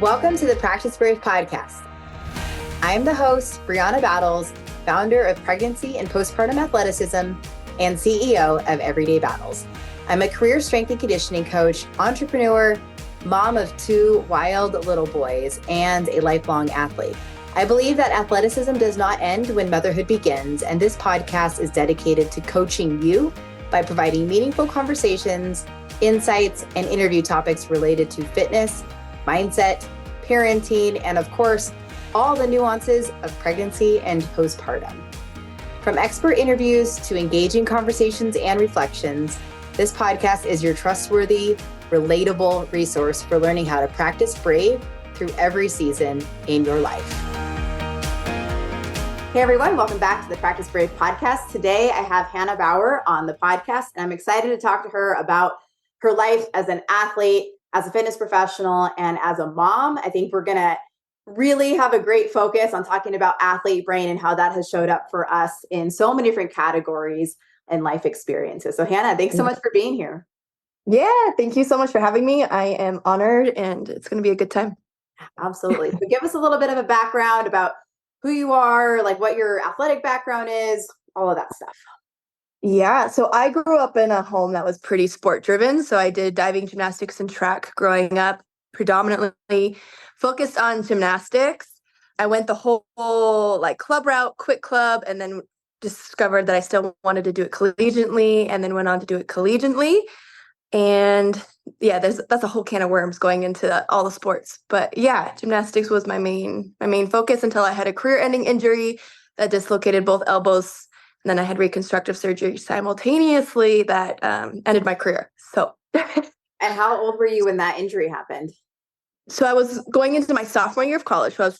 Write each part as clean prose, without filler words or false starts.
Welcome to the Practice Brave podcast. I am the host, Brianna Battles, founder of Pregnancy and Postpartum Athleticism and CEO of Everyday Battles. I'm a career strength and conditioning coach, entrepreneur, mom of 2 wild little boys, and a lifelong athlete. I believe that athleticism does not end when motherhood begins, and this podcast is dedicated to coaching you by providing meaningful conversations, insights, and interview topics related to fitness, mindset, parenting, and of course, all the nuances of pregnancy and postpartum. From expert interviews to engaging conversations and reflections, this podcast is your trustworthy, relatable resource for learning how to practice brave through every season in your life. Hey everyone, welcome back to the Practice Brave podcast. Today I have Hannah Bauer on the podcast, and I'm excited to talk to her about her life as an athlete, as a fitness professional, and as a mom. I think we're going to really have a great focus on talking about athlete brain and how that has showed up for us in so many different categories and life experiences. So Hannah, thanks so much for being here. Yeah, thank you so much for having me. I am honored, and it's going to be a good time. Absolutely. So give us a little bit of a background about who you are, like what your athletic background is, all of that stuff. Yeah, so I grew up in a home that was pretty sport driven. So I did diving, gymnastics, and track growing up, predominantly focused on gymnastics. I went the whole like club route, quick club, and then discovered that I still wanted to do it collegiately, and then went on to do it collegiately. And yeah, that's a whole can of worms going into all the sports. But yeah, gymnastics was my main focus until I had a career-ending injury that dislocated both elbows. And then I had reconstructive surgery simultaneously that ended my career. So. And how old were you when that injury happened? So I was going into my sophomore year of college. So I was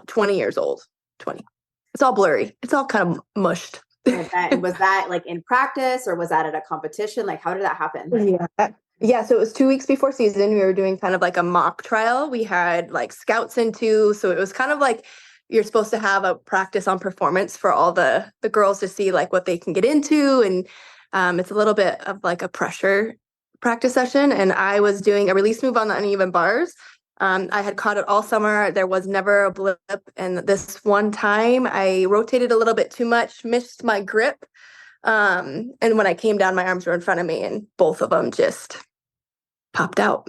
20 years old. 20. It's all blurry. It's all kind of mushed. Was that like in practice, or was that at a competition? Like, how did that happen? Yeah. So it was 2 weeks before season. We were doing kind of like a mock trial. We had like scouts into. So it was kind of like you're supposed to have a practice on performance for all the girls to see like what they can get into. And it's a little bit of like a pressure practice session. And I was doing a release move on the uneven bars. I had caught it all summer. There was never a blip. And this one time I rotated a little bit too much, missed my grip. And when I came down, my arms were in front of me and both of them just popped out.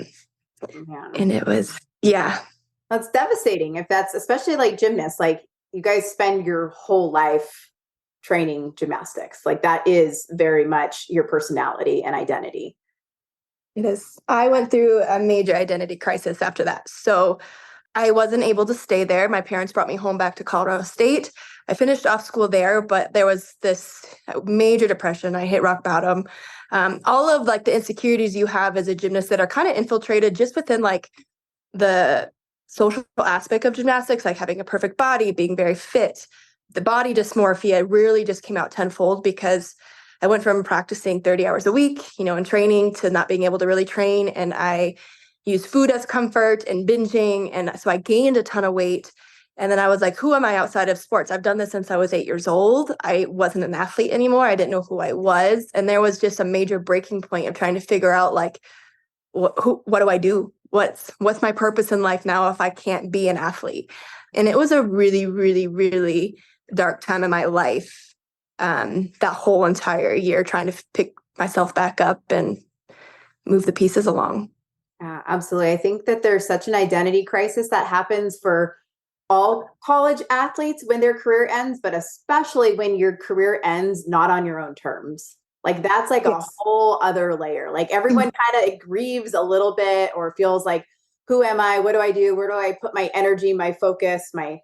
Yeah. And it was, yeah. That's devastating. If that's especially like gymnasts, like you guys spend your whole life training gymnastics. Like that is very much your personality and identity. It is. I went through a major identity crisis after that. So I wasn't able to stay there. My parents brought me home back to Colorado State. I finished off school there, but there was this major depression. I hit rock bottom. All of like the insecurities you have as a gymnast that are kind of infiltrated just within like the social aspect of gymnastics, like having a perfect body, being very fit. The body dysmorphia really just came out tenfold because I went from practicing 30 hours a week, in training to not being able to really train. And I used food as comfort and binging. And so I gained a ton of weight. And then I was like, who am I outside of sports? I've done this since I was 8 years old. I wasn't an athlete anymore. I didn't know who I was. And there was just a major breaking point of trying to figure out like, what do I do? What's my purpose in life now if I can't be an athlete? And it was a really, really, really dark time in my life. That whole entire year trying to pick myself back up and move the pieces along. Absolutely. I think that there's such an identity crisis that happens for all college athletes when their career ends, but especially when your career ends not on your own terms. Like that's like a whole other layer. Like everyone kind of grieves a little bit or feels like, who am I? What do I do? Where do I put my energy, my focus, my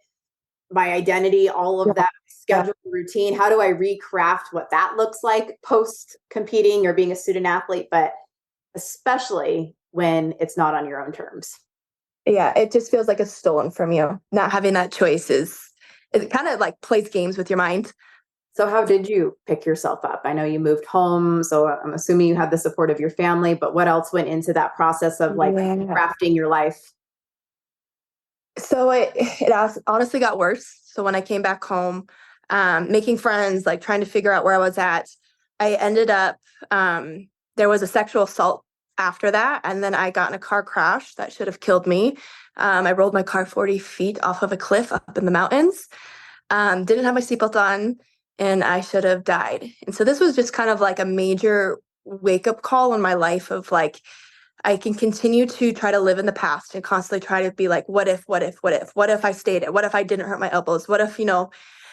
identity, all of that schedule, routine? How do I recraft what that looks like post competing or being a student athlete? But especially when it's not on your own terms. Yeah, it just feels like it's stolen from you. Not having that choice it kind of like plays games with your mind. So how did you pick yourself up? I know you moved home, so I'm assuming you had the support of your family, but what else went into that process of like crafting your life? So it honestly got worse. So when I came back home, making friends, like trying to figure out where I was at, I ended up, there was a sexual assault after that. And then I got in a car crash that should have killed me. I rolled my car 40 feet off of a cliff up in the mountains. Didn't have my seatbelt on, and I should have died. And so this was just kind of like a major wake up call in my life of like, I can continue to try to live in the past and constantly try to be like, what if I stayed it? What if I didn't hurt my elbows? What if,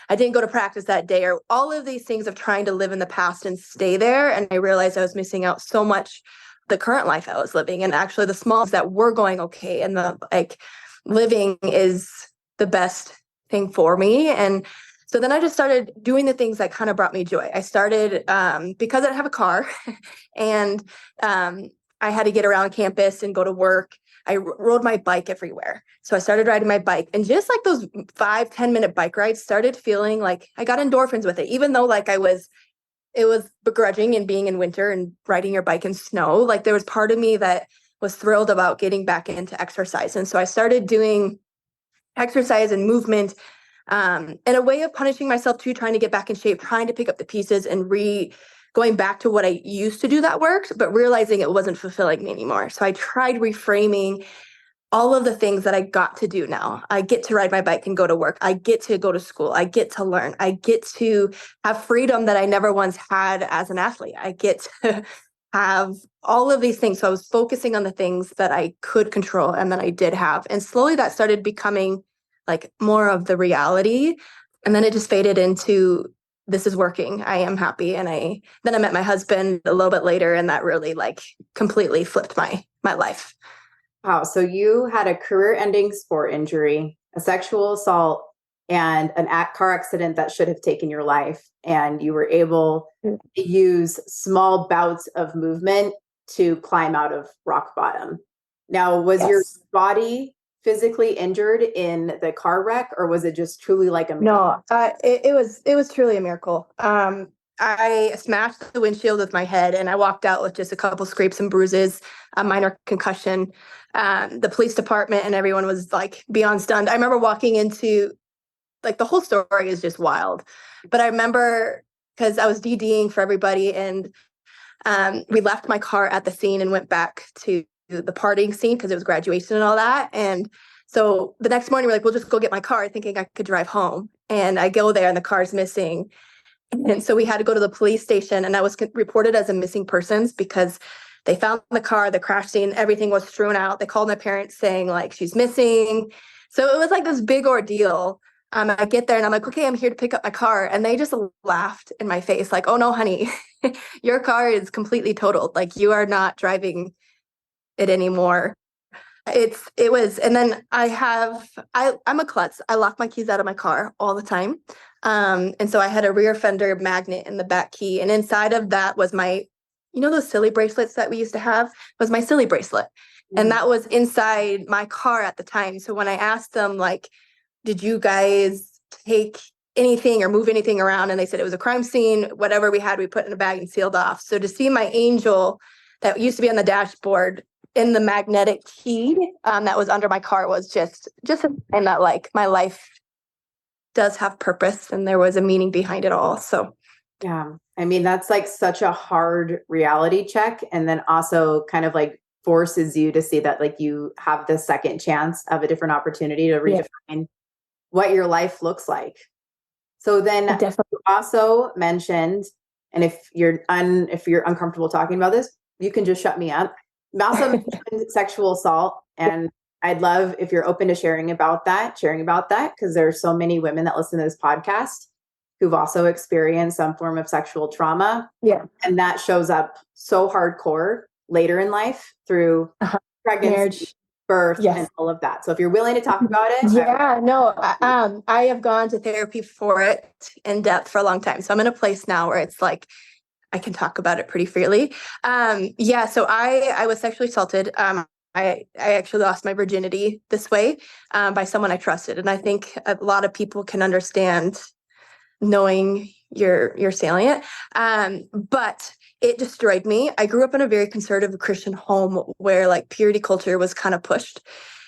I didn't go to practice that day, or all of these things of trying to live in the past and stay there. And I realized I was missing out so much the current life I was living, and actually the small that were going okay. And the like living is the best thing for me. And so then I just started doing the things that kind of brought me joy. I started because I didn't have a car and I had to get around campus and go to work. I rode my bike everywhere. So I started riding my bike, and just like those 5-10 minute bike rides started feeling like I got endorphins with it, even though like it was begrudging and being in winter and riding your bike in snow. Like there was part of me that was thrilled about getting back into exercise. And so I started doing exercise and movement in a way of punishing myself too, trying to get back in shape, trying to pick up the pieces and going back to what I used to do that worked, but realizing it wasn't fulfilling me anymore. So I tried reframing all of the things that I got to do now. I get to ride my bike and go to work. I get to go to school. I get to learn. I get to have freedom that I never once had as an athlete. I get to have all of these things. So I was focusing on the things that I could control and that I did have. And slowly that started becoming like more of the reality. And then it just faded into, this is working. I am happy. And then I met my husband a little bit later, and that really like completely flipped my life. Wow. So you had a career-ending sport injury, a sexual assault, and an car accident that should have taken your life. And you were able to use small bouts of movement to climb out of rock bottom. Now, was your body physically injured in the car wreck, or was it just truly like a miracle? No, it was truly a miracle. I smashed the windshield with my head, and I walked out with just a couple scrapes and bruises, a minor concussion. The police department and everyone was like beyond stunned. I remember walking into, like, the whole story is just wild. But I remember because I was DDing for everybody, and we left my car at the scene and went back to the partying scene because it was graduation and all that. And so the next morning we're like, we'll just go get my car, thinking I could drive home. And I go there and the car's missing. And so we had to go to the police station, and I was reported as a missing persons because they found the car, the crash scene, everything was strewn out. They called my parents saying like, she's missing. So it was like this big ordeal. I get there and I'm like, okay, I'm here to pick up my car. And they just laughed in my face like, oh no, honey, your car is completely totaled. Like, you are not driving it anymore. It was, and then I'm a klutz. I lock my keys out of my car all the time. And so I had a rear fender magnet in the back key, and inside of that was my, those silly bracelets that we used to have, was my silly bracelet. And that was inside my car at the time. So when I asked them, like, did you guys take anything or move anything around? And they said it was a crime scene. Whatever we had, we put in a bag and sealed off. So to see my angel that used to be on the dashboard in the magnetic key that was under my car was just a sign that like my life does have purpose and there was a meaning behind it all. So yeah, I mean, that's like such a hard reality check, and then also kind of like forces you to see that like you have the second chance of a different opportunity to redefine what your life looks like. So then you also mentioned, and if you're uncomfortable talking about this, you can just shut me up. You also mentioned sexual assault, and I'd love if you're open to sharing about that, because there are so many women that listen to this podcast who've also experienced some form of sexual trauma. Yeah. And that shows up so hardcore later in life through pregnancy, marriage, birth, and all of that. So if you're willing to talk about it. I have gone to therapy for it in depth for a long time. So I'm in a place now where it's like, I can talk about it pretty freely. So I was sexually assaulted. I actually lost my virginity this way by someone I trusted. And I think a lot of people can understand knowing you're salient. But it destroyed me. I grew up in a very conservative Christian home where like purity culture was kind of pushed.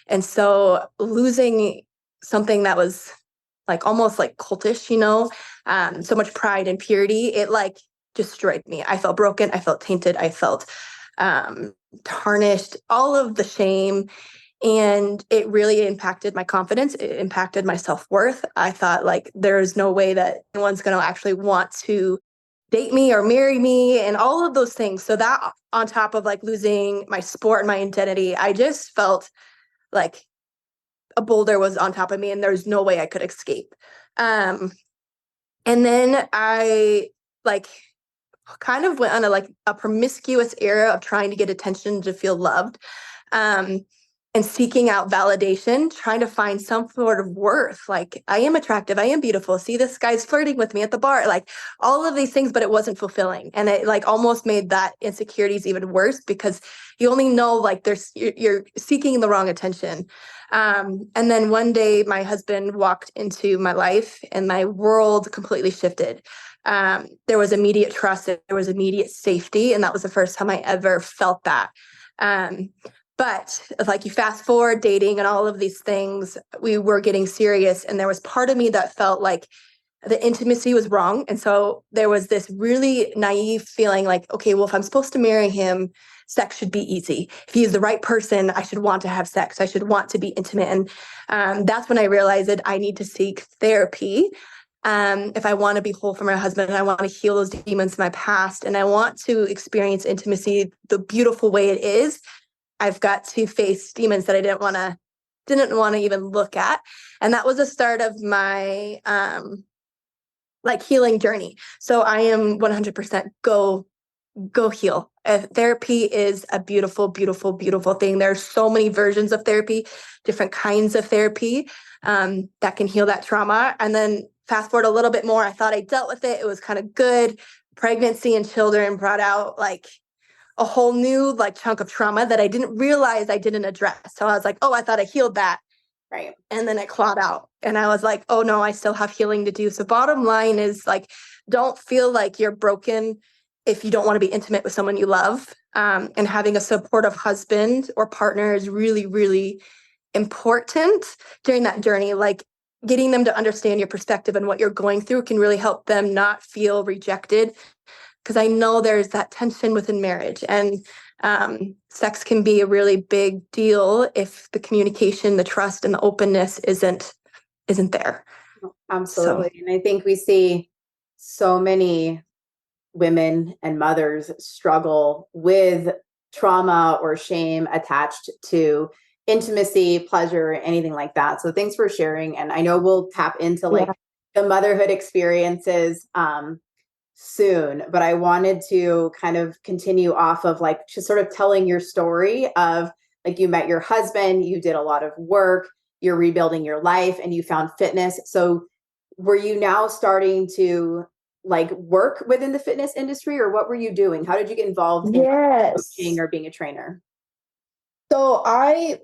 And so losing something that was like almost like cultish, so much pride and purity, it like destroyed me. I felt broken. I felt tainted. I felt tarnished, all of the shame. And it really impacted my confidence. It impacted my self-worth. I thought like, there's no way that anyone's going to actually want to date me or marry me and all of those things. So that on top of like losing my sport and my identity, I just felt like a boulder was on top of me and there's no way I could escape. And then I like kind of went on a promiscuous era of trying to get attention to feel loved. And seeking out validation, trying to find some sort of worth. Like, I am attractive, I am beautiful. See, this guy's flirting with me at the bar, like all of these things, but it wasn't fulfilling. And it like almost made that insecurities even worse because you only know like you're seeking the wrong attention. And then one day my husband walked into my life and my world completely shifted. There was immediate trust, there was immediate safety. And that was the first time I ever felt that. But like you fast forward dating and all of these things, we were getting serious. And there was part of me that felt like the intimacy was wrong. And so there was this really naive feeling like, okay, well, if I'm supposed to marry him, sex should be easy. If he's the right person, I should want to have sex. I should want to be intimate. And that's when I realized that I need to seek therapy. If I want to be whole for my husband and I want to heal those demons in my past and I want to experience intimacy the beautiful way it is, I've got to face demons that I didn't want to even look at. And that was the start of my like healing journey. So I am 100% go heal. Therapy is a beautiful, beautiful, beautiful thing. There's so many versions of therapy, different kinds of therapy that can heal that trauma. And then fast forward a little bit more, I thought I dealt with it. It was kind of good. Pregnancy and children brought out like a whole new like chunk of trauma that I didn't realize I didn't address. So I was like, oh, I thought I healed that. Right. And then it clawed out. And I was like, oh no, I still have healing to do. So bottom line is like, don't feel like you're broken if you don't want to be intimate with someone you love. And having a supportive husband or partner is really, really important during that journey. Like getting them to understand your perspective and what you're going through can really help them not feel rejected. Because I know there's that tension within marriage and sex can be a really big deal if the communication, the trust, and the openness isn't there. Absolutely. So. And I think we see so many women and mothers struggle with trauma or shame attached to intimacy, pleasure, anything like that. So thanks for sharing. And I know we'll tap into like the motherhood experiences soon, but I wanted to kind of continue off of like just sort of telling your story of like you met your husband, you did a lot of work, you're rebuilding your life and you found fitness. So were you now starting to like work within the fitness industry or what were you doing? How did you get involved in coaching or being a trainer? So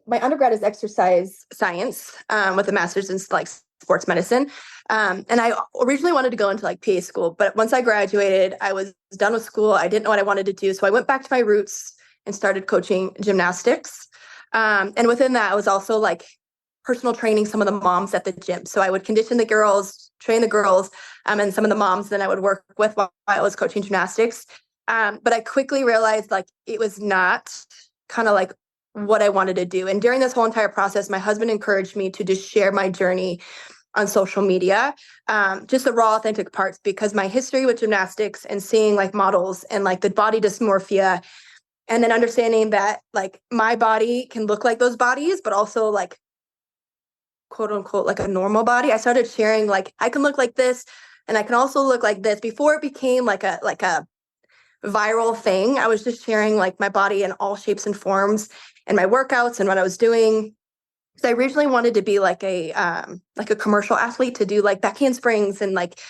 my undergrad is exercise science with a master's in like sports medicine. And I originally wanted to go into like PA school, but once I graduated, I was done with school. I didn't know what I wanted to do. So I went back to my roots and started coaching gymnastics. And within that, I was also like personal training some of the moms at the gym. So I would condition the girls, train the girls, and some of the moms then I would work with while I was coaching gymnastics. But I quickly realized like it was not kind of like what I wanted to do. And during this whole entire process, my husband encouraged me to just share my journey on social media, just the raw, authentic parts, because my history with gymnastics and seeing like models and like the body dysmorphia, and then understanding that like my body can look like those bodies, but also like quote unquote, like a normal body. I started sharing like, I can look like this and I can also look like this before it became like a viral thing. I was just sharing like my body in all shapes and forms and my workouts and what I was doing. So I originally wanted to be like a commercial athlete to do like back handsprings and like,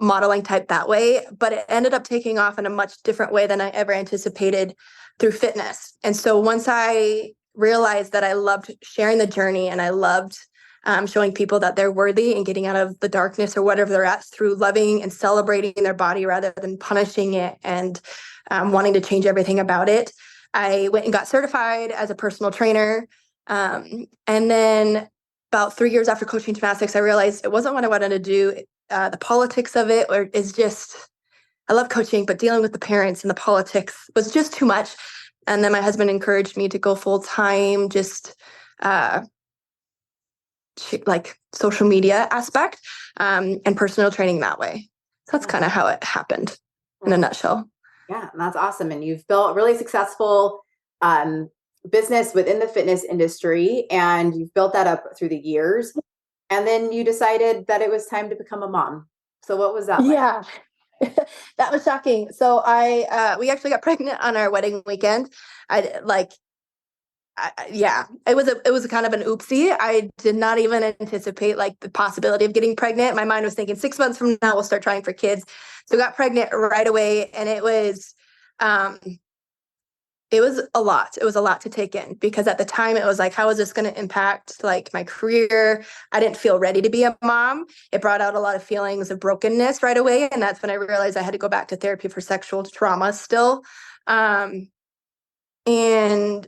modeling type that way. But it ended up taking off in a much different way than I ever anticipated through fitness. And so once I realized that I loved sharing the journey and I loved showing people that they're worthy and getting out of the darkness or whatever they're at through loving and celebrating their body rather than punishing it and wanting to change everything about it, I went and got certified as a personal trainer. And then about 3 years after coaching gymnastics, I realized it wasn't what I wanted to do. The politics of it is just I love coaching, but dealing with the parents and the politics was just too much. And then my husband encouraged me to go full time, just like social media aspect and personal training that way. So that's kind of how it happened in a nutshell. Yeah, and that's awesome. And you've built a really successful business within the fitness industry, and you've built that up through the years. And then you decided that it was time to become a mom. So what was that like? Yeah. That was shocking. So we actually got pregnant on our wedding weekend. It was a kind of an oopsie. I did not even anticipate like the possibility of getting pregnant. My mind was thinking 6 months from now we'll start trying for kids. So got pregnant right away, and it was a lot. It was a lot to take in, because at the time it was like, how is this going to impact like my career? I didn't feel ready to be a mom. It brought out a lot of feelings of brokenness right away, and that's when I realized I had to go back to therapy for sexual trauma still. And then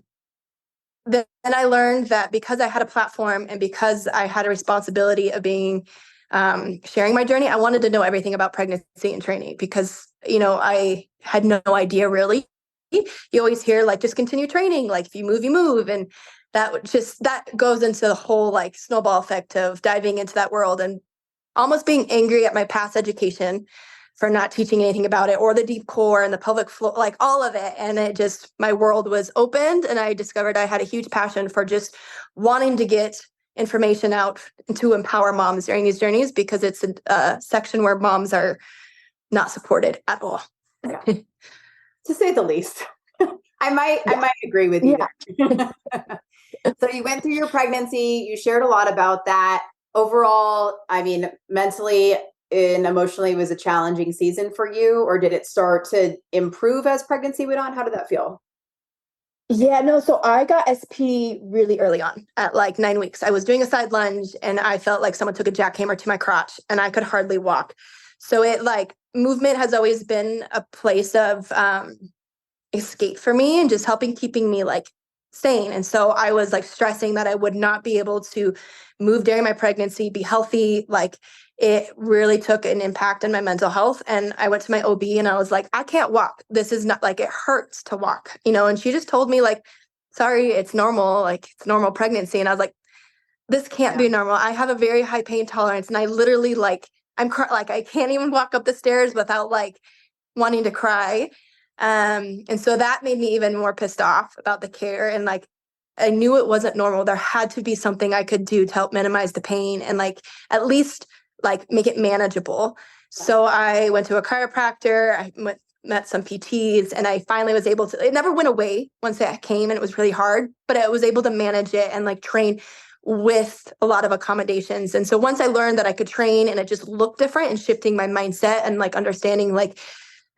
I learned that because I had a platform and because I had a responsibility of being sharing my journey, I wanted to know everything about pregnancy and training, because, I had no idea really. You always hear like, just continue training. Like if you move, you move. And that goes into the whole like snowball effect of diving into that world and almost being angry at my past education for not teaching anything about it, or the deep core and the pelvic floor, like all of it. And my world was opened, and I discovered I had a huge passion for just wanting to get information out to empower moms during these journeys, because it's a section where moms are not supported at all. Yeah. To say the least. I might agree with you there. So you went through your pregnancy, you shared a lot about that. Overall, I mean, mentally and emotionally, was a challenging season for you, or did it start to improve as pregnancy went on? How did that feel? Yeah, no. So I got SP really early on at like 9 weeks. I was doing a side lunge and I felt like someone took a jackhammer to my crotch and I could hardly walk. So movement has always been a place of escape for me and just keeping me like sane. And so I was like stressing that I would not be able to move during my pregnancy, be healthy. Like it really took an impact on my mental health. And I went to my OB and I was like, I can't walk. This is not like, it hurts to walk, and she just told me like, sorry, it's normal. Like it's normal pregnancy. And I was like, this can't be normal. I have a very high pain tolerance. And I literally like, I can't even walk up the stairs without like wanting to cry. And so that made me even more pissed off about the care. And like, I knew it wasn't normal. There had to be something I could do to help minimize the pain and like, at least like make it manageable. So I went to a chiropractor, met some PTs, and I finally was able to, it never went away once it came, and it was really hard, but I was able to manage it and like train with a lot of accommodations. And so once I learned that I could train and it just looked different, and shifting my mindset and like understanding like,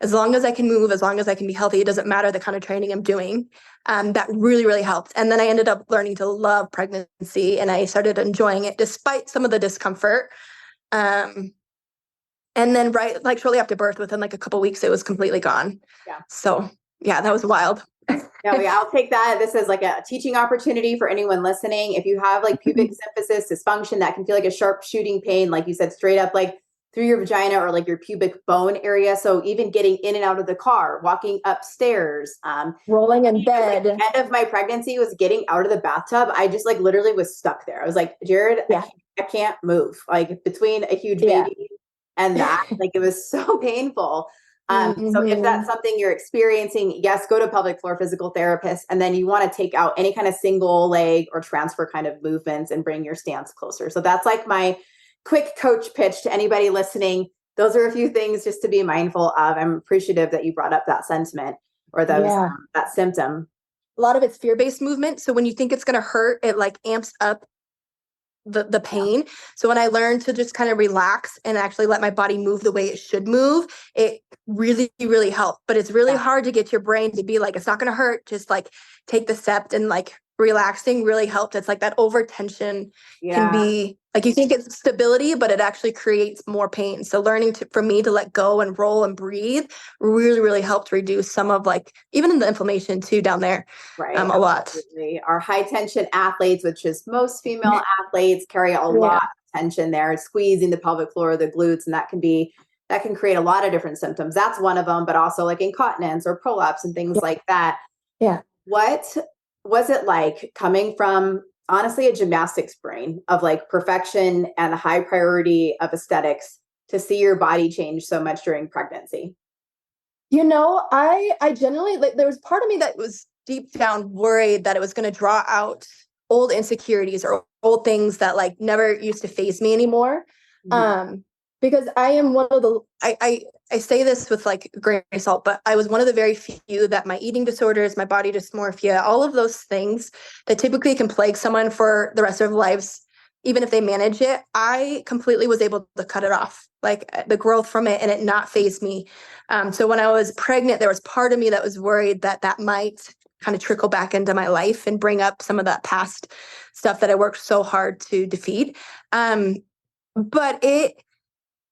as long as I can move, as long as I can be healthy, it doesn't matter the kind of training I'm doing. That really, really helped. And then I ended up learning to love pregnancy, and I started enjoying it despite some of the discomfort. And then shortly after birth, within like a couple of weeks, it was completely gone. Yeah. So yeah, that was wild. I'll take that. This is like a teaching opportunity for anyone listening. If you have like pubic symphysis dysfunction, that can feel like a sharp shooting pain, like you said, straight up like through your vagina or like your pubic bone area. So even getting in and out of the car, walking upstairs, rolling in bed. Like, the end of my pregnancy was getting out of the bathtub. I just like literally was stuck there. I was like, Jared, I can't move. Like between a huge baby and that, like it was so painful. So if that's something you're experiencing, yes, go to a pelvic floor physical therapist. And then you want to take out any kind of single leg or transfer kind of movements and bring your stance closer. So that's like my quick coach pitch to anybody listening. Those are a few things just to be mindful of. I'm appreciative that you brought up that sentiment or that symptom. A lot of it's fear-based movement. So when you think it's going to hurt, it like amps up the pain. So when I learned to just kind of relax and actually let my body move the way it should move, it really, really helped. But it's really hard to get your brain to be like, it's not going to hurt. Just like take the step, and like relaxing really helped. It's like that over tension can be like, you think it's stability, but it actually creates more pain. So learning for me to let go and roll and breathe really, really helped reduce some of like, even in the inflammation too down there. Right. A lot. Our high tension athletes, which is most female athletes, carry a lot of tension there, squeezing the pelvic floor, the glutes, and that can be that can create a lot of different symptoms. That's one of them, but also like incontinence or prolapse and things like that. Yeah. What was it like coming from honestly a gymnastics brain of like perfection and the high priority of aesthetics to see your body change so much during pregnancy? I generally, like, there was part of me that was deep down worried that it was going to draw out old insecurities or old things that like never used to faze me anymore. Mhm. Because I am one of the, I say this with like a grain of salt, but I was one of the very few that my eating disorders, my body dysmorphia, all of those things that typically can plague someone for the rest of their lives, even if they manage it, I completely was able to cut it off, like the growth from it, and it not faze me. So when I was pregnant, there was part of me that was worried that that might kind of trickle back into my life and bring up some of that past stuff that I worked so hard to defeat. But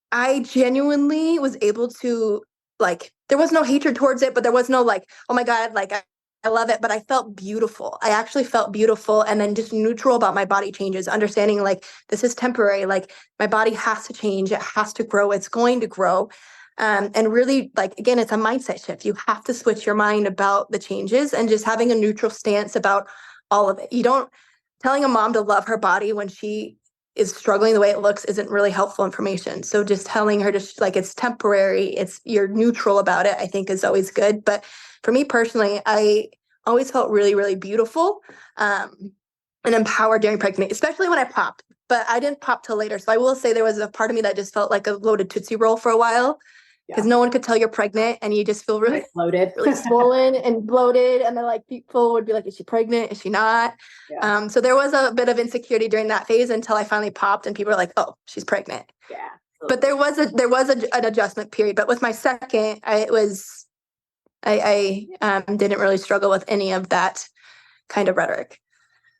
I genuinely was able to, like, there was no hatred towards it, but there was no like, oh my God, like I love it. But I felt beautiful. I actually felt beautiful, and then just neutral about my body changes, understanding like this is temporary. Like my body has to change. It has to grow. It's going to grow. And really, like, again, it's a mindset shift. You have to switch your mind about the changes and just having a neutral stance about all of it. You don't, telling a mom to love her body when she is struggling the way it looks isn't really helpful information. So just telling her to like it's temporary, it's you're neutral about it, I think is always good. But for me personally, I always felt really, really beautiful and empowered during pregnancy, especially when I popped. But I didn't pop till later. So I will say there was a part of me that just felt like a loaded Tootsie Roll for a while, because no one could tell you're pregnant and you just feel really bloated, really swollen and bloated. And then like people would be like, is she pregnant? Is she not? Yeah. So there was a bit of insecurity during that phase until I finally popped and people were like, oh, she's pregnant. Yeah. But there was an adjustment period. But with my second, I didn't really struggle with any of that kind of rhetoric.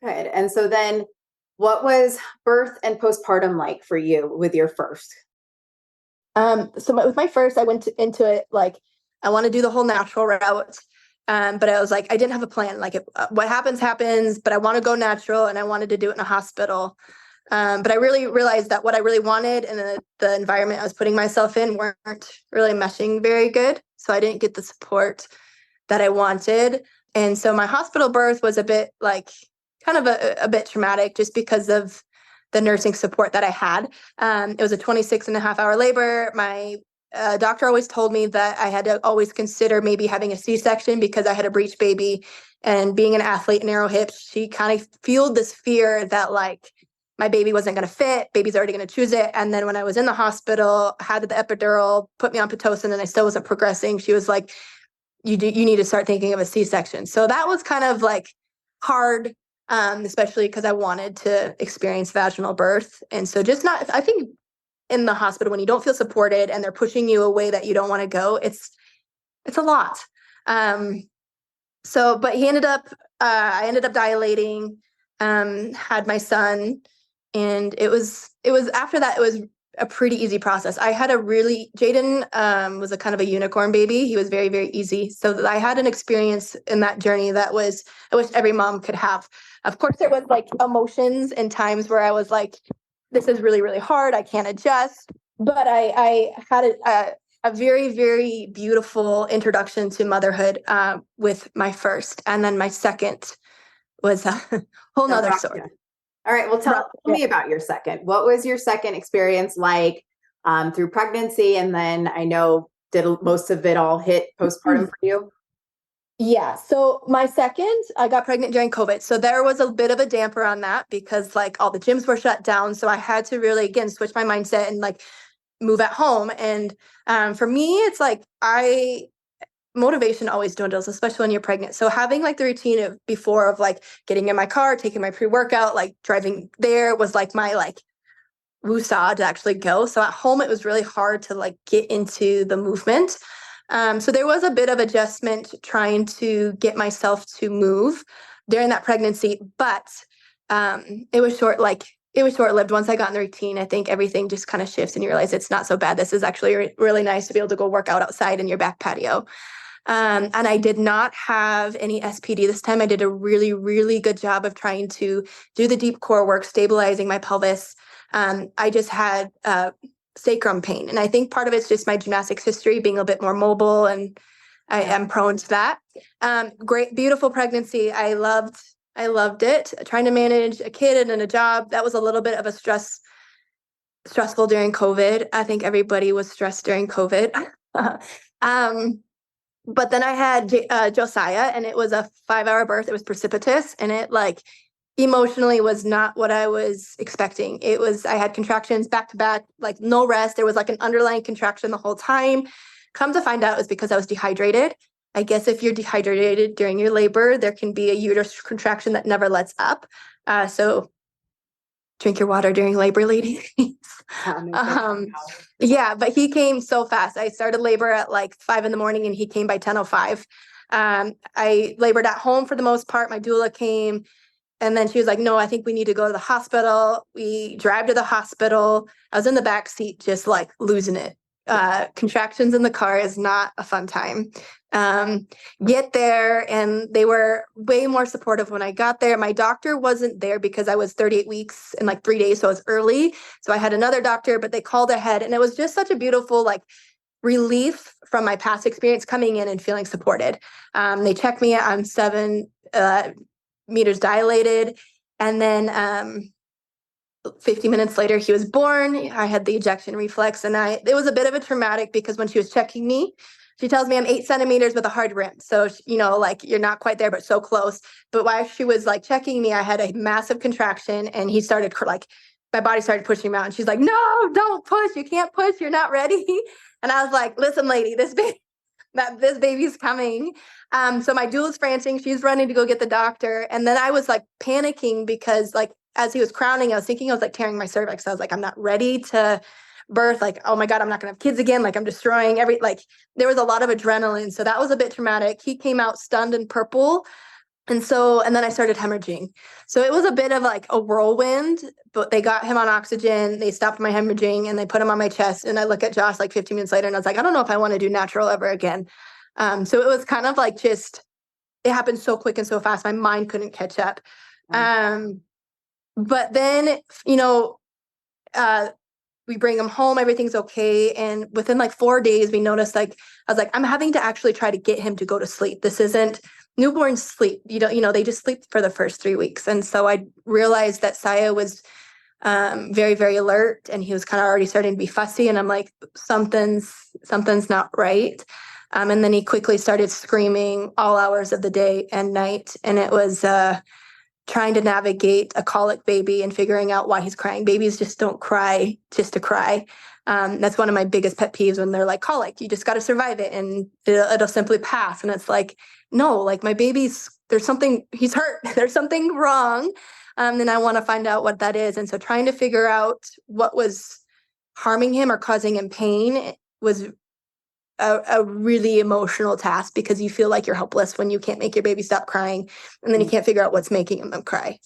Good. And so then what was birth and postpartum like for you with your first? With my first, I went into it like I want to do the whole natural route. But I was like, I didn't have a plan. Like, what happens, happens. But I want to go natural, and I wanted to do it in a hospital. But I really realized that what I really wanted and the environment I was putting myself in weren't really meshing very good. So I didn't get the support that I wanted. And so my hospital birth was a bit like kind of a bit traumatic just because of the nursing support that I had. It was a 26.5 hour labor. My doctor always told me that I had to always consider maybe having a C-section because I had a breech baby. And being an athlete, narrow hips, she kind of fueled this fear that like my baby wasn't going to fit, baby's already going to choose it. And then when I was in the hospital, had the epidural, put me on Pitocin, and I still wasn't progressing, she was like, you need to start thinking of a C-section. So that was kind of like hard, especially because I wanted to experience vaginal birth. And so just not, I think in the hospital, when you don't feel supported and they're pushing you away that you don't want to go, it's a lot. But I ended up dilating, had my son, and it was after that, it was a pretty easy process. Jaden was a kind of a unicorn baby. He was very, very easy. So I had an experience in that journey I wish every mom could have. Of course, there was like emotions and times where I was like, this is really, really hard. I can't adjust. But I had a very, very beautiful introduction to motherhood with my first. And then my second was a whole nother story. All right. Well, tell me about your second. What was your second experience like through pregnancy? And then I know, did most of it all hit postpartum for you? Yeah. So my second, I got pregnant during COVID. So there was a bit of a damper on that because like all the gyms were shut down. So I had to really, again, switch my mindset and like move at home. And for me, it's like motivation always dwindles, especially when you're pregnant. So having like the routine of before of like getting in my car, taking my pre-workout, like driving there was like my like woosah to actually go. So at home, it was really hard to like get into the movement. So there was a bit of adjustment trying to get myself to move during that pregnancy, but it was short-lived. Once I got in the routine, I think everything just kind of shifts and you realize it's not so bad. This is actually really nice to be able to go work out outside in your back patio. And I did not have any SPD this time. I did a really, really good job of trying to do the deep core work, stabilizing my pelvis. I just had sacrum pain. And I think part of it's just my gymnastics history being a bit more mobile, and I am prone to that. Great, beautiful pregnancy. I loved it. Trying to manage a kid and then a job, that was a little bit of a stressful during COVID. I think everybody was stressed during COVID. But then I had Josiah, and it was a 5-hour birth. It was precipitous, and it like emotionally was not what I was expecting. I had contractions back to back, like no rest. There was like an underlying contraction the whole time. Come to find out, it was because I was dehydrated. I guess if you're dehydrated during your labor, there can be a uterus contraction that never lets up. So drink your water during labor, ladies. Yeah, but he came so fast. I started labor at like 5 a.m. and he came by 10:05. I labored at home for the most part. My doula came, and then she was like, no, I think we need to go to the hospital. We drive to the hospital. I was in the back seat, just like losing it. Contractions in the car is not a fun time. Get there, and they were way more supportive when I got there. My doctor wasn't there because I was 38 weeks in like 3 days, so I was early. So I had another doctor, but they called ahead, and it was just such a beautiful like relief from my past experience coming in and feeling supported. They checked me. I'm 7 meters dilated, and then 50 minutes later, he was born. I had the ejection reflex, and it was a bit of a traumatic because when she was checking me, she tells me I'm 8 centimeters with a hard rim. So, like you're not quite there, but so close. But while she was like checking me, I had a massive contraction, and he started my body started pushing him out, and she's like, no, don't push. You can't push. You're not ready. And I was like, listen, lady, this baby's coming. So my doula's frantic. She's running to go get the doctor. And then I was like panicking because like, as he was crowning, I was thinking I was like tearing my cervix. I was like, I'm not ready to birth. Like, oh my God, I'm not gonna have kids again. Like I'm destroying there was a lot of adrenaline. So that was a bit traumatic. He came out stunned and purple. And then I started hemorrhaging. So it was a bit of like a whirlwind, but they got him on oxygen. They stopped my hemorrhaging, and they put him on my chest. And I look at Josh like 15 minutes later, and I was like, I don't know if I want to do natural ever again. So it was kind of like it happened so quick and so fast. My mind couldn't catch up. But then, we bring him home, everything's okay. And within like 4 days, we noticed I was like, I'm having to actually try to get him to go to sleep. This isn't newborn sleep. They just sleep for the first 3 weeks. And so I realized that Saya was very, very alert, and he was kind of already starting to be fussy. And I'm like, something's not right. And then he quickly started screaming all hours of the day and night. And it was trying to navigate a colic baby and figuring out why he's crying. Babies just don't cry just to cry. That's one of my biggest pet peeves when they're like colic. You just got to survive it, and it'll simply pass. And it's like, no, like my baby's, he's hurt. There's something wrong. And I want to find out what that is. And so trying to figure out what was harming him or causing him pain was a really emotional task, because you feel like you're helpless when you can't make your baby stop crying, and then you can't figure out what's making them cry.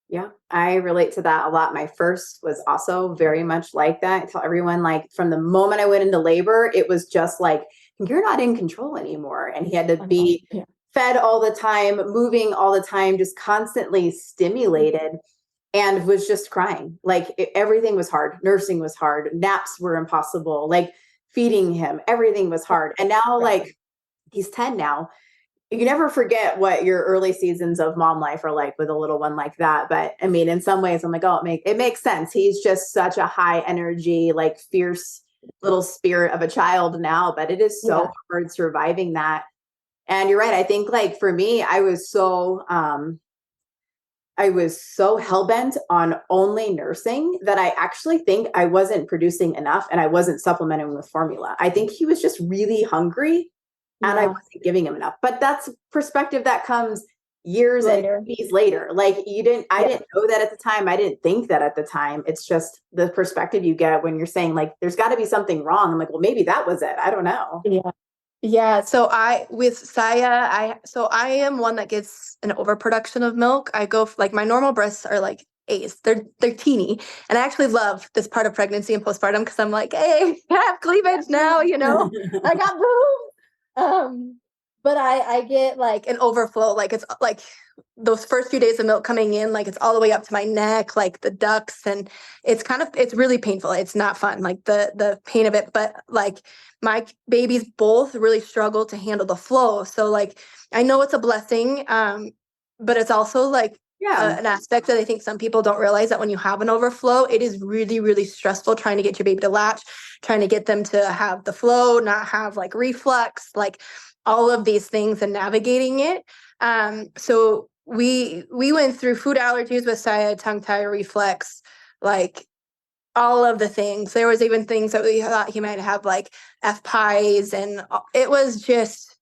Yeah, I relate to that a lot. My first was also very much like that. I tell everyone, like from the moment I went into labor, it was just like, you're not in control anymore. And he had to be fed all the time, moving all the time, just constantly stimulated, and was just crying. Like everything was hard. Nursing was hard. Naps were impossible. Like feeding him, everything was hard. And now like he's 10 now. You never forget what your early seasons of mom life are like with a little one like that. But I mean, in some ways I'm like, oh, it makes sense. He's just such a high energy, like fierce little spirit of a child now, but it is so hard surviving that. And you're right. I think like for me, I was so hell-bent on only nursing that I actually think I wasn't producing enough, and I wasn't supplementing with formula. I think he was just really hungry, and I wasn't giving him enough. But that's perspective that comes years later. Like I didn't know that at the time. I didn't think that at the time. It's just the perspective you get when you're saying like, there's got to be something wrong. I'm like, well, maybe that was it. I don't know. Yeah. So with Saya, I am one that gets an overproduction of milk. I go like my normal breasts are like A's. They're teeny. And I actually love this part of pregnancy and postpartum, because I'm like, hey, I have cleavage now, I got boobs. but I get like an overflow. Like it's like those first few days of milk coming in, like it's all the way up to my neck, like the ducts, and it's really painful. It's not fun, like the pain of it. But like my babies both really struggle to handle the flow. So like I know it's a blessing, but it's also like an aspect that I think some people don't realize, that when you have an overflow, it is really, really stressful trying to get your baby to latch, trying to get them to have the flow, not have like reflux, like all of these things and navigating it. So we went through food allergies with Saya, tongue tie, reflex, like all of the things. There was even things that we thought he might have, like F pies, and it was just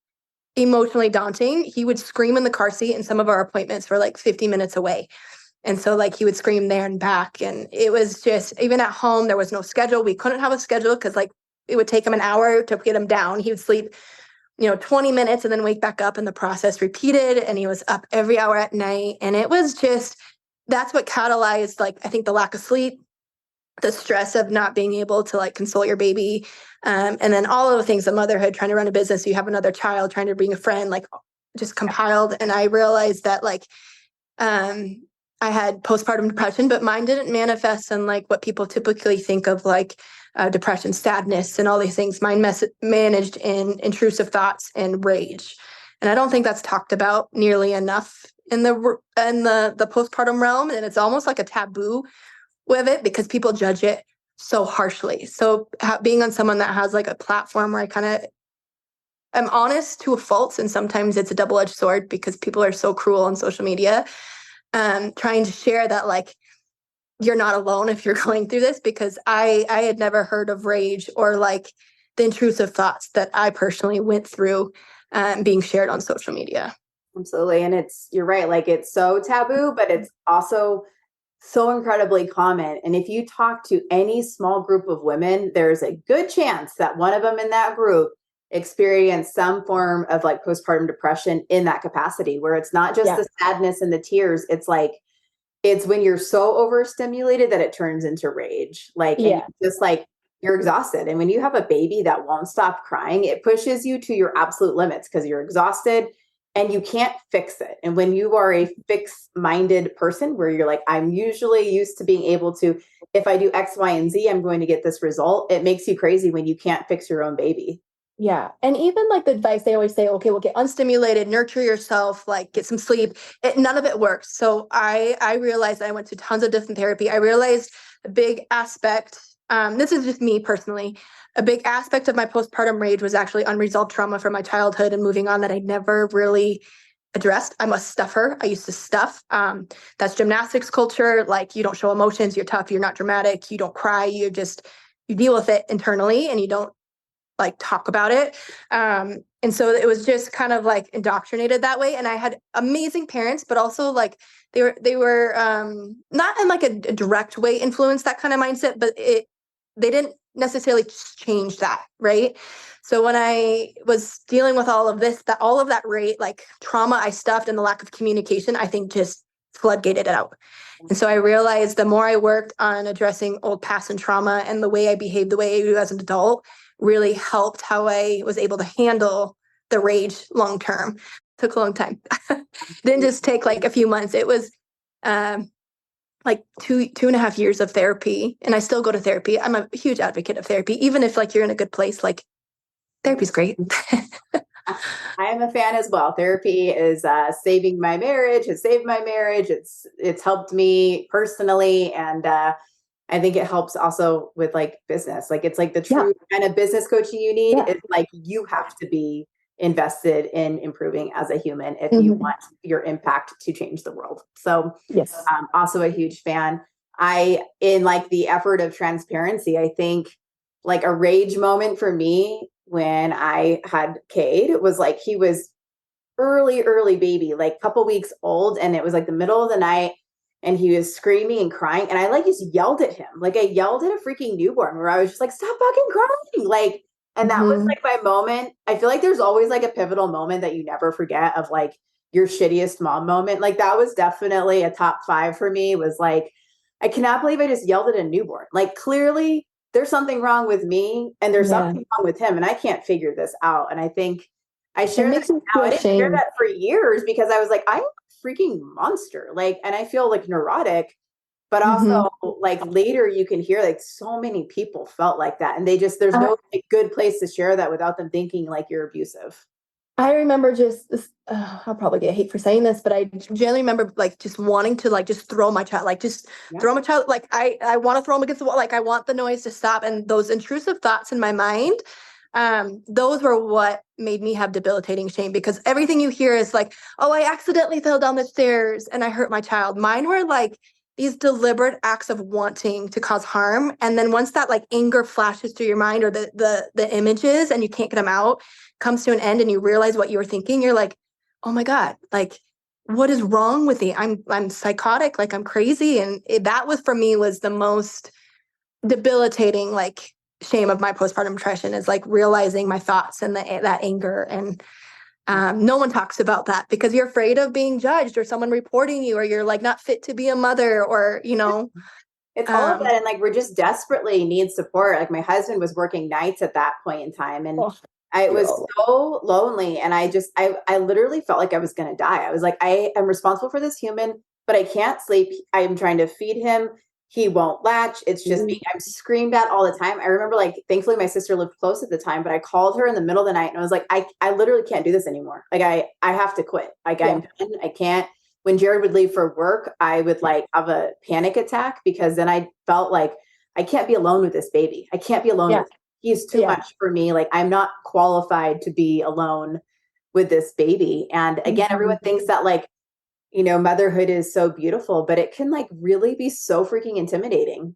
emotionally daunting. He would scream in the car seat, and some of our appointments were like 50 minutes away. And so like he would scream there and back. And it was just, even at home, there was no schedule. We couldn't have a schedule because like it would take him an hour to get him down. He would sleep 20 minutes and then wake back up, and the process repeated, and he was up every hour at night. And it was just, that's what catalyzed, like, I think the lack of sleep, the stress of not being able to like console your baby. And then all of the things of motherhood, trying to run a business, you have another child, trying to bring a friend, like just compiled. And I realized that like, I had postpartum depression, but mine didn't manifest in like what people typically think of, like depression, sadness, and all these things. Mine managed in intrusive thoughts and rage, and I don't think that's talked about nearly enough in the postpartum realm. And it's almost like a taboo with it because people judge it so harshly. So being on someone that has like a platform where I kind of am honest to a fault, and sometimes it's a double-edged sword because people are so cruel on social media. Trying to share that like you're not alone if you're going through this, because I had never heard of rage or like the intrusive thoughts that I personally went through being shared on social media. Absolutely. And you're right, like it's so taboo, but it's also so incredibly common. And if you talk to any small group of women, there's a good chance that one of them in that group experienced some form of like postpartum depression in that capacity, where it's not just the sadness and the tears. It's like, it's when you're so overstimulated that it turns into rage. Like, and just like you're exhausted. And when you have a baby that won't stop crying, it pushes you to your absolute limits because you're exhausted and you can't fix it. And when you are a fixed-minded person where you're like, I'm usually used to being able to, if I do X, Y, and Z, I'm going to get this result. It makes you crazy when you can't fix your own baby. Yeah. And even like the advice they always say, okay, well, get unstimulated, nurture yourself, like get some sleep. None of it works. So I realized I went to tons of different therapy. I realized a big aspect, this is just me personally, a big aspect of my postpartum rage was actually unresolved trauma from my childhood and moving on that I never really addressed. I'm a stuffer. I used to stuff. That's gymnastics culture. Like you don't show emotions, you're tough, you're not dramatic, you don't cry, you deal with it internally and you don't like talk about it. And so it was just kind of like indoctrinated that way. And I had amazing parents, but also like they were not in like a direct way influenced that kind of mindset, but they didn't necessarily change that. Right. So when I was dealing with all of that rate, like trauma I stuffed and the lack of communication, I think just floodgated it out. And so I realized the more I worked on addressing old past and trauma and the way I behaved, the way I do as an adult, really helped how I was able to handle the rage long term. Took a long time. Didn't just take like a few months. It was like two and a half years of therapy. And I still go to therapy. I'm a huge advocate of therapy. Even if like you're in a good place, like therapy's great. I am a fan as well. Therapy is saving my marriage, has saved my marriage. It's helped me personally. And I think it helps also with like business. Like it's like the true kind of business coaching you need. It's like you have to be invested in improving as a human if you want your impact to change the world. So also a huge fan. In like the effort of transparency, I think like a rage moment for me when I had Cade was like, he was early baby, like couple weeks old. And it was like the middle of the night and he was screaming and crying. And I like just yelled at him. Like I yelled at a freaking newborn where I was just like, stop fucking crying. Like, and that was like my moment. I feel like there's always like a pivotal moment that you never forget of like your shittiest mom moment. Like that was definitely a top 5 for me, was like, I cannot believe I just yelled at a newborn. Like clearly there's something wrong with me and there's something wrong with him and I can't figure this out. And I think I It share that makes me now. I feel didn't share shame. that for years because I was like, I'm a freaking monster. Like, and I feel like neurotic, but Hmm. also like later you can hear like so many people felt like that. And there's I, no like, good place to share that without them thinking like you're abusive. I remember just this, I'll probably get hate for saying this, but I generally remember like just wanting to like just throw my child, like just Yeah. throw my child. Like I want to throw him against the wall. Like I want the noise to stop. And those intrusive thoughts in my mind, those were what made me have debilitating shame, because everything you hear is like, oh, I accidentally fell down the stairs and I hurt my child. Mine were like these deliberate acts of wanting to cause harm. And then once that like anger flashes through your mind, or the images, and you can't get them out, comes to an end, and you realize what you were thinking, you're like, oh my God, like what is wrong with me? I'm psychotic, like I'm crazy. And that was, for me, was the most debilitating like shame of my postpartum depression, is like realizing my thoughts and that anger. And no one talks about that because you're afraid of being judged or someone reporting you, or you're like not fit to be a mother, or It's all of um that. And like, we're just desperately need support. Like my husband was working nights at that point in time. And oh, I was feel. so lonely. And I literally felt like I was going to die. I was like, I am responsible for this human, but I can't sleep. I'm trying to feed him. He won't latch. It's just me. I'm screamed at all the time. I remember, like, thankfully my sister lived close at the time, but I called her in the middle of the night and I was like, I literally can't do this anymore. Like I have to quit. Like Yeah. I'm done. I can't. When Jared would leave for work, I would like have a panic attack because then I felt like I can't be alone with this baby. I can't be alone Yeah. with him. He's too Yeah. much for me. Like I'm not qualified to be alone with this baby. And again, everyone Mhm. thinks that like, motherhood is so beautiful, but it can like really be so freaking intimidating.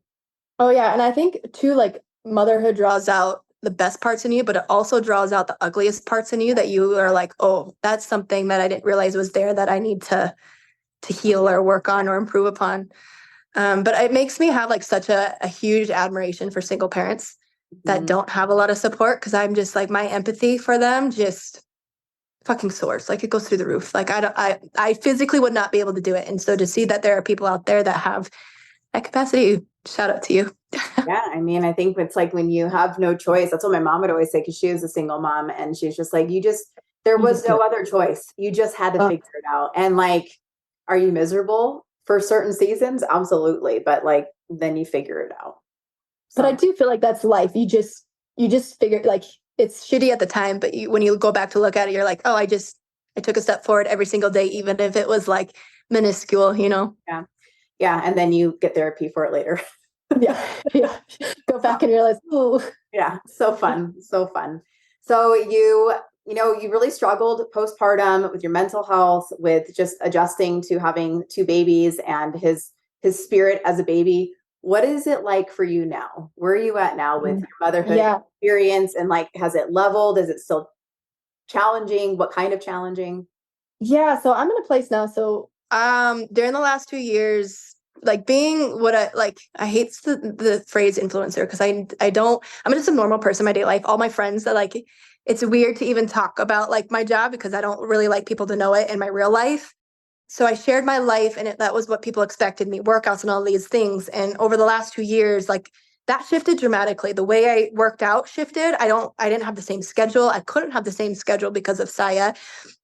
Oh yeah, and I think too, like motherhood draws out the best parts in you, but it also draws out the ugliest parts in you that you are like, oh, that's something that I didn't realize was there that I need to heal or work on or improve upon. But it makes me have like such a huge admiration for single parents that Mhm. don't have a lot of support, because I'm just like, my empathy for them just fucking soars. Like it goes through the roof. Like I physically would not be able to do it. And so to see that there are people out there that have that capacity, shout out to you. Yeah, I mean, I think it's like when you have no choice. That's what my mom would always say because she was a single mom, and she's just like, there You was just do no it. other choice. You just had to Uh, figure it out. And like, are you miserable for certain seasons? Absolutely, but like, then you figure it out. but I So do feel like that's life. You just figure, like, it's shitty at the time, but when you go back to look at it, you're like, oh, I took a step forward every single day, even if it was like minuscule. yeah, yeah, and then you get therapy for it later. Yeah, yeah. Go back and realize, oh, Yeah, so fun, so fun. So you really struggled postpartum with your mental health, with just adjusting to having two babies and his spirit as a baby. What is it like for you now? Where are you at now with your motherhood yeah. experience? And like, has it leveled? Is it still challenging? What kind of challenging? Yeah, so I'm in a place now. So during the last 2 years, like being what I hate the phrase influencer, because I don't, I'm just a normal person in my day life. All my friends that like, it's weird to even talk about like my job because I don't really like people to know it in my real life. So I shared my life, and that was what people expected me, workouts and all these things. And over the last 2 years, like that shifted dramatically. The way I worked out shifted. I didn't have the same schedule. I couldn't have the same schedule because of Saya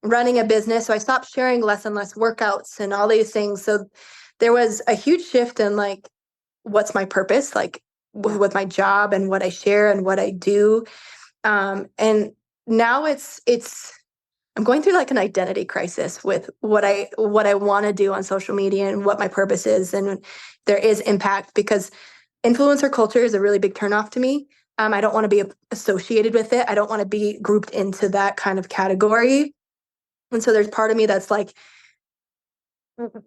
running a business. So I stopped sharing less and less workouts and all these things. So there was a huge shift in like, what's my purpose, like Yeah. with my job and what I share and what I do. And now it's I'm going through like an identity crisis with what I want to do on social media and what my purpose is, and there is impact, because influencer culture is a really big turnoff to me. I don't want to be associated with it. I don't want to be grouped into that kind of category. And so there's part of me that's like,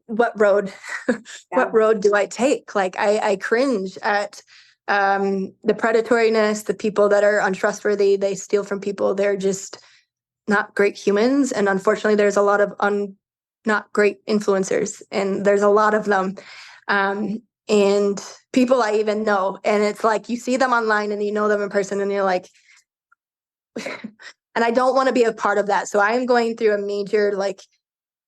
what road, Yeah. what road do I take? Like I cringe at the predatoriness, the people that are untrustworthy, they steal from people. They're just not great humans. And unfortunately, there's a lot of not great influencers, and there's a lot of them. And people I even know. And it's like you see them online and you know them in person, and you're like, and I don't want to be a part of that. So I am going through a major like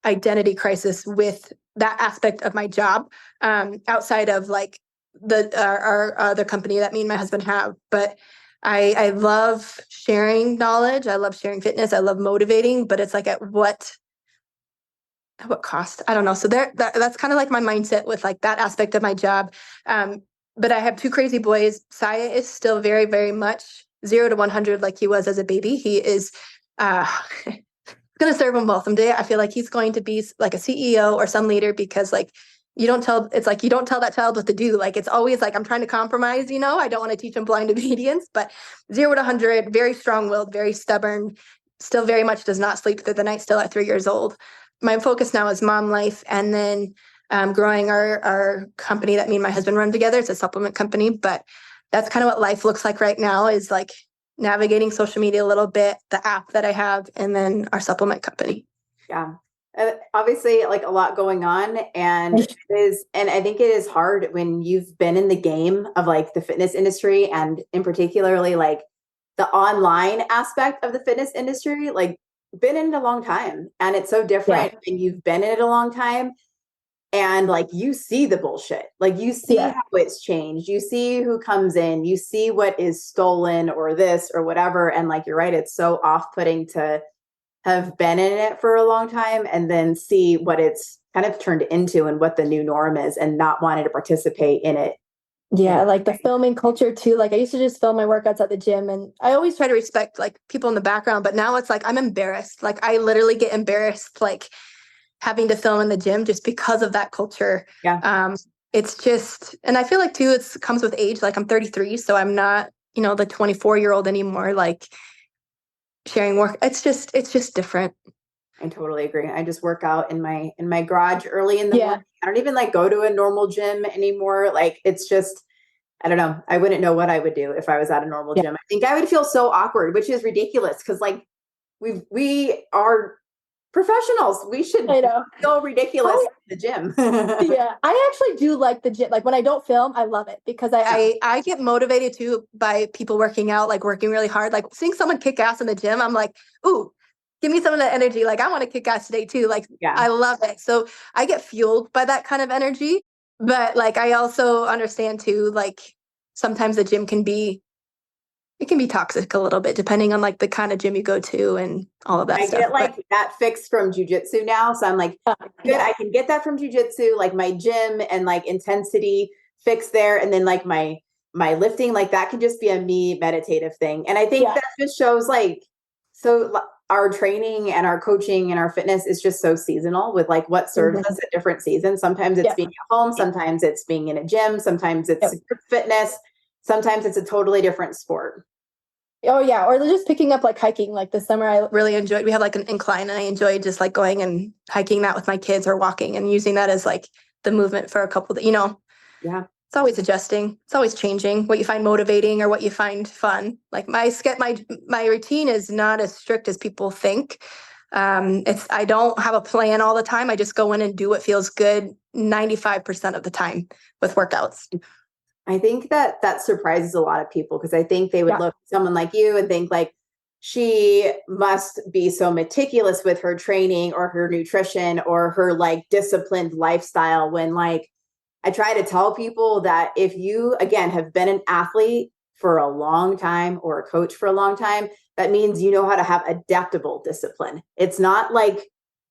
identity crisis with that aspect of my job, outside of like our other company that me and my husband have. But I love sharing knowledge. I love sharing fitness. I love motivating, but it's like at what cost? I don't know. So that's kind of like my mindset with like that aspect of my job. But I have two crazy boys. Saya is still very, very much 0 to 100 like he was as a baby. He is going to serve them both someday. I feel like he's going to be like a CEO or some leader because like you don't tell that child what to do. Like it's always like I'm trying to compromise, I don't want to teach him blind obedience, but 0 to 100, very strong-willed, very stubborn, still very much does not sleep through the night, still at 3 years old. My focus now is mom life and then growing our company that me and my husband run together. It's a supplement company, but that's kind of what life looks like right now is like navigating social media a little bit, the app that I have, and then our supplement company. Yeah. Obviously like a lot going on and I think it is hard when you've been in the game of like the fitness industry and in particularly like the online aspect of the fitness industry, like been in it a long time and it's so different when you've been in it a long time and like you see the bullshit, like you see how it's changed, you see who comes in, you see what is stolen or this or whatever. And like, you're right, it's so off-putting to have been in it for a long time and then see what it's kind of turned into and what the new norm is and not wanting to participate in it. Yeah, like the filming culture too. Like I used to just film my workouts at the gym and I always try to respect like people in the background, but now it's like I'm embarrassed. Like I literally get embarrassed like having to film in the gym just because of that culture. Yeah. It's just, and I feel like too, it comes with age. Like I'm 33, so I'm not, the 24-year-old anymore. Like sharing work, it's just different. I totally agree. I just work out in my garage early in the morning. I don't even like go to a normal gym anymore. Like it's just, I don't know. I wouldn't know what I would do if I was at a normal gym. I think I would feel so awkward, which is ridiculous because like we are professionals. We should feel ridiculous in the gym. Yeah, I actually do like the gym. Like when I don't film, I love it because I get motivated too by people working out, like working really hard. Like seeing someone kick ass in the gym, I'm like, ooh, give me some of that energy. Like I want to kick ass today too. Like I love it. So I get fueled by that kind of energy. But like I also understand too, like sometimes the gym can be toxic a little bit depending on like the kind of gym you go to and all of that stuff. I get like that fixed from jujitsu now. So I'm like, good, I can get that from jujitsu, like my gym and like intensity fixed there. And then like my lifting, like that can just be a me meditative thing. And I think that just shows like, so our training and our coaching and our fitness is just so seasonal with like what serves us at different seasons. Sometimes it's being at home. Sometimes it's being in a gym. Sometimes it's group fitness. Sometimes it's a totally different sport. Oh yeah, or just picking up like hiking. Like this summer, I really enjoyed. We have like an incline, and I enjoyed just like going and hiking that with my kids or walking and using that as like the movement for a couple. Yeah, it's always adjusting. It's always changing. What you find motivating or what you find fun. Like my routine is not as strict as people think. I don't have a plan all the time. I just go in and do what feels good 95% of the time with workouts. I think that surprises a lot of people because I think they would look at someone like you and think like she must be so meticulous with her training or her nutrition or her like disciplined lifestyle when like I try to tell people that if you again have been an athlete for a long time or a coach for a long time, that means you know how to have adaptable discipline. It's not like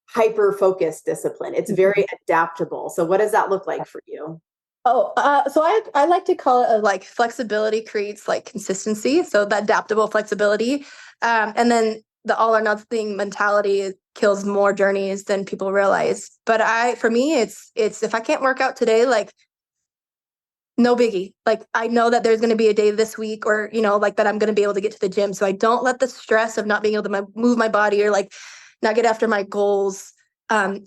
hyper focused discipline. It's very adaptable. So what does that look like for you? Oh, so I like to call it like flexibility creates like consistency. So that adaptable flexibility, and then the all or nothing mentality kills more journeys than people realize. But for me, it's if I can't work out today, like no biggie. Like I know that there's going to be a day this week, or like that I'm going to be able to get to the gym. So I don't let the stress of not being able to move my body or like not get after my goals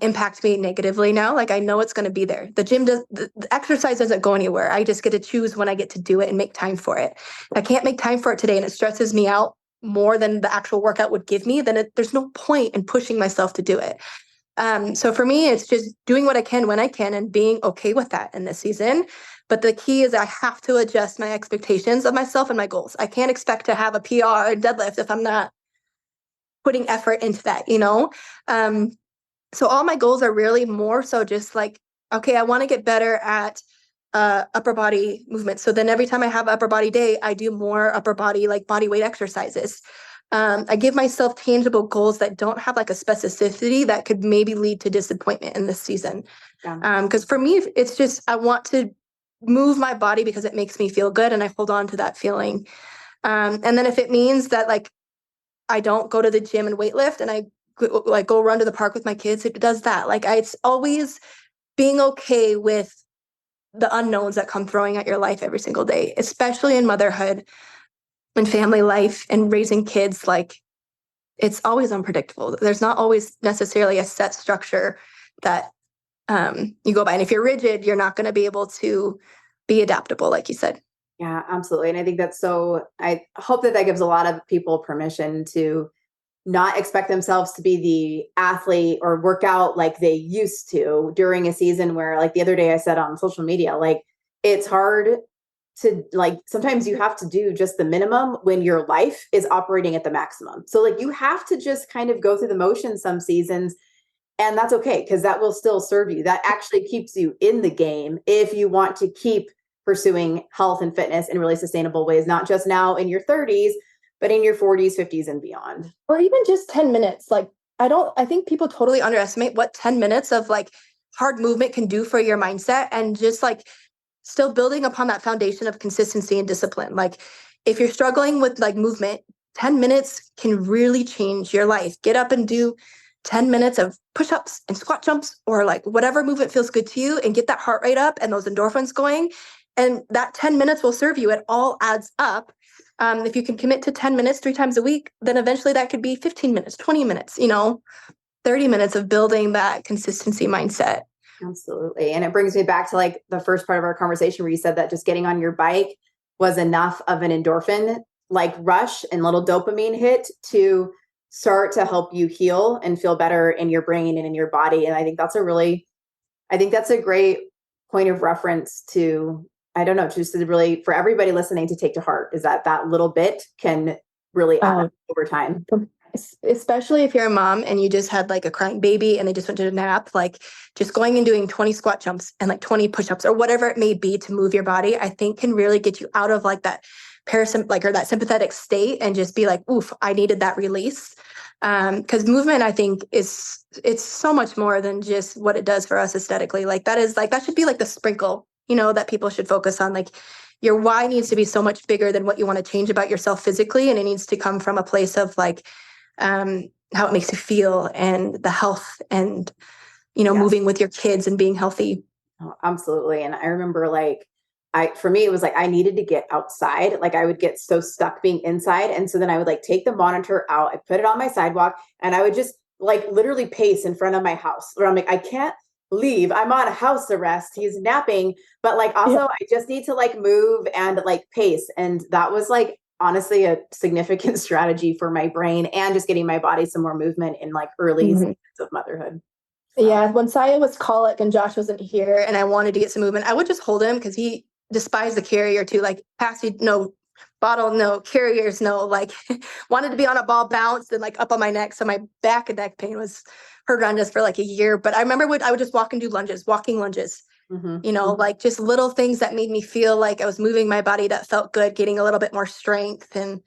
impact me negatively now. Like I know it's going to be there. The exercise doesn't go anywhere. I just get to choose when I get to do it and make time for it. If I can't make time for it today and it stresses me out more than the actual workout would give me, then there's no point in pushing myself to do it. So for me, it's just doing what I can when I can and being okay with that in this season. But the key is I have to adjust my expectations of myself and my goals. I can't expect to have a PR or deadlift if I'm not putting effort into that, So all my goals are really more so just like, okay, I want to get better at upper body movement. So then every time I have upper body day, I do more upper body, like body weight exercises. I give myself tangible goals that don't have like a specificity that could maybe lead to disappointment in this season. Because for me, it's just, I want to move my body because it makes me feel good and I hold on to that feeling. And then if it means that like I don't go to the gym and weightlift and I like go run to the park with my kids, it does that. Like it's always being okay with the unknowns that come throwing at your life every single day, especially in motherhood and family life and raising kids. Like it's always unpredictable. There's not always necessarily a set structure that you go by. And if you're rigid, you're not going to be able to be adaptable, like you said. Yeah, absolutely. And I think I hope that gives a lot of people permission to not expect themselves to be the athlete or work out like they used to during a season where, like the other day I said on social media, like it's hard to, like, sometimes you have to do just the minimum when your life is operating at the maximum. So like you have to just kind of go through the motions some seasons, and that's okay, because that will still serve you. That actually keeps you in the game if you want to keep pursuing health and fitness in really sustainable ways, not just now in your 30s, but in your 40s, 50s, and beyond. Or even just 10 minutes. Like, I think people totally underestimate what 10 minutes of like hard movement can do for your mindset, and just like still building upon that foundation of consistency and discipline. Like if you're struggling with like movement, 10 minutes can really change your life. Get up and do 10 minutes of push-ups and squat jumps, or like whatever movement feels good to you, and get that heart rate up and those endorphins going. And that 10 minutes will serve you. It all adds up. If you can commit to 10 minutes 3 times a week, then eventually that could be 15 minutes, 20 minutes, 30 minutes of building that consistency mindset. Absolutely. And it brings me back to like the first part of our conversation where you said that just getting on your bike was enough of an endorphin, like rush and little dopamine hit to start to help you heal and feel better in your brain and in your body. And I think that's a great point of reference to, I don't know, just to really, for everybody listening to take to heart, is that little bit can really add up over time. Especially if you're a mom and you just had like a crying baby and they just went to a nap, like just going and doing 20 squat jumps and like 20 push-ups or whatever it may be to move your body, I think can really get you out of like that or that sympathetic state and just be like, oof, I needed that release. Because movement, I think it's so much more than just what it does for us aesthetically. Like that should be like the sprinkle, that people should focus on. Like your why needs to be so much bigger than what you want to change about yourself physically. And it needs to come from a place of like, how it makes you feel and the health and, moving with your kids and being healthy. Oh, absolutely. And I remember for me, it was like, I needed to get outside. Like I would get so stuck being inside. And so then I would like take the monitor out, I put it on my sidewalk, and I would just like literally pace in front of my house where I'm like, I can't leave. I'm on house arrest. He's napping. But like, also I just need to like move and like pace. And that was like, honestly, a significant strategy for my brain and just getting my body some more movement in like early seasons of motherhood. So. Yeah. When Saya was colic and Josh wasn't here and I wanted to get some movement, I would just hold him because he despised the carrier too. Like passy, no, bottle, no, carriers, no, like wanted to be on a ball, bounced and like up on my neck. So my back and neck pain was horrendous for like a year. But I remember I would just walk and do walking lunges. Like just little things that made me feel like I was moving my body that felt good, getting a little bit more strength and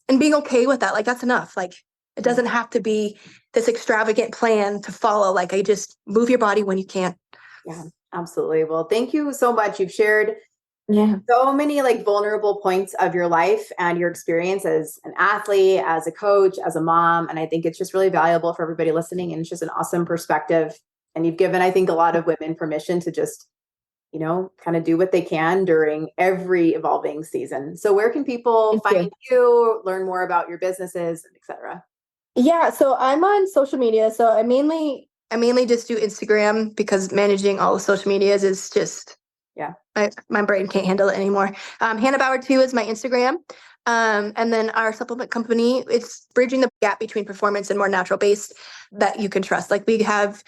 being okay with that. Like that's enough. Like it doesn't have to be this extravagant plan to follow. Like I just move your body when you can. Yeah, absolutely. Well, thank you so much. You've shared so many like vulnerable points of your life and your experience as an athlete, as a coach, as a mom. And I think it's just really valuable for everybody listening. And it's just an awesome perspective. And you've given, I think, a lot of women permission to just, kind of do what they can during every evolving season. So where can people find you, learn more about your businesses, et cetera? Yeah. So I'm on social media. So I mainly just do Instagram because managing all the social medias is just, my brain can't handle it anymore. Hannah Bauer 2 is my Instagram. And then our supplement company, it's bridging the gap between performance and more natural based that you can trust. Like we have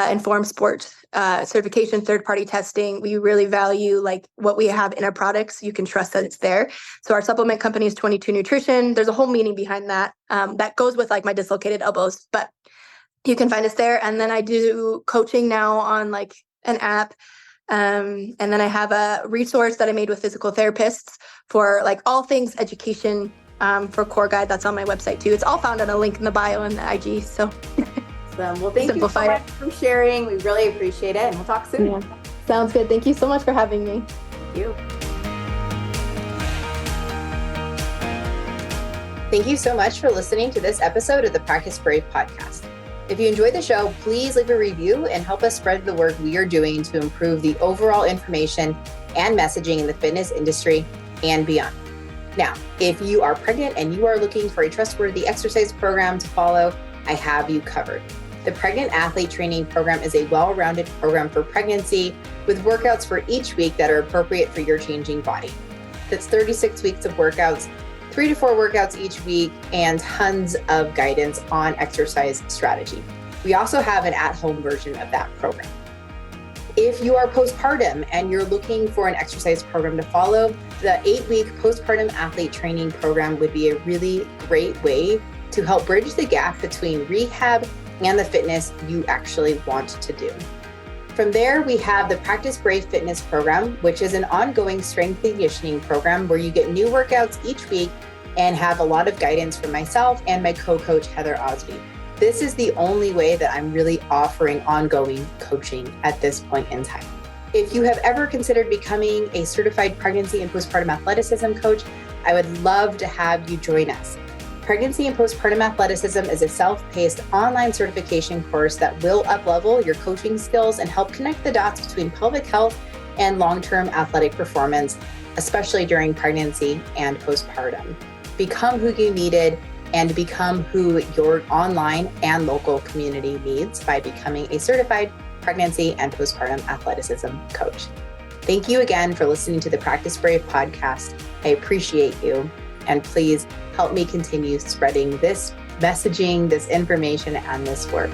informed sport certification, third-party testing. We really value like what we have in our products. You can trust that it's there. So our supplement company is 22 Nutrition. There's a whole meaning behind that. That goes with like my dislocated elbows, but you can find us there. And then I do coaching now on like an app. And then I have a resource that I made with physical therapists for like all things education for Core Guide. That's on my website too. It's all found on a link in the bio and the IG. So well, thank you so much for sharing. We really appreciate it, and we'll talk soon. Yeah. Sounds good. Thank you so much for having me. Thank you. Thank you so much for listening to this episode of the Practice Brave podcast. If you enjoyed the show, please leave a review and help us spread the work we are doing to improve the overall information and messaging in the fitness industry and beyond. Now, if you are pregnant and you are looking for a trustworthy exercise program to follow, I have you covered. The Pregnant Athlete Training Program is a well-rounded program for pregnancy with workouts for each week that are appropriate for your changing body. That's 36 weeks of workouts, 3 to 4 workouts each week, and tons of guidance on exercise strategy. We also have an at-home version of that program. If you are postpartum and you're looking for an exercise program to follow, the 8-week Postpartum Athlete Training Program would be a really great way to help bridge the gap between rehab and the fitness you actually want to do. From there, we have the Practice Brave Fitness Program, which is an ongoing strength and conditioning program where you get new workouts each week and have a lot of guidance from myself and my co-coach, Heather Osby. This is the only way that I'm really offering ongoing coaching at this point in time. If you have ever considered becoming a certified pregnancy and postpartum athleticism coach, I would love to have you join us. Pregnancy and Postpartum Athleticism is a self-paced online certification course that will up-level your coaching skills and help connect the dots between pelvic health and long-term athletic performance, especially during pregnancy and postpartum. Become who you needed and become who your online and local community needs by becoming a certified pregnancy and postpartum athleticism coach. Thank you again for listening to the Practice Brave podcast. I appreciate you, and please help me continue spreading this messaging, this information, and this work.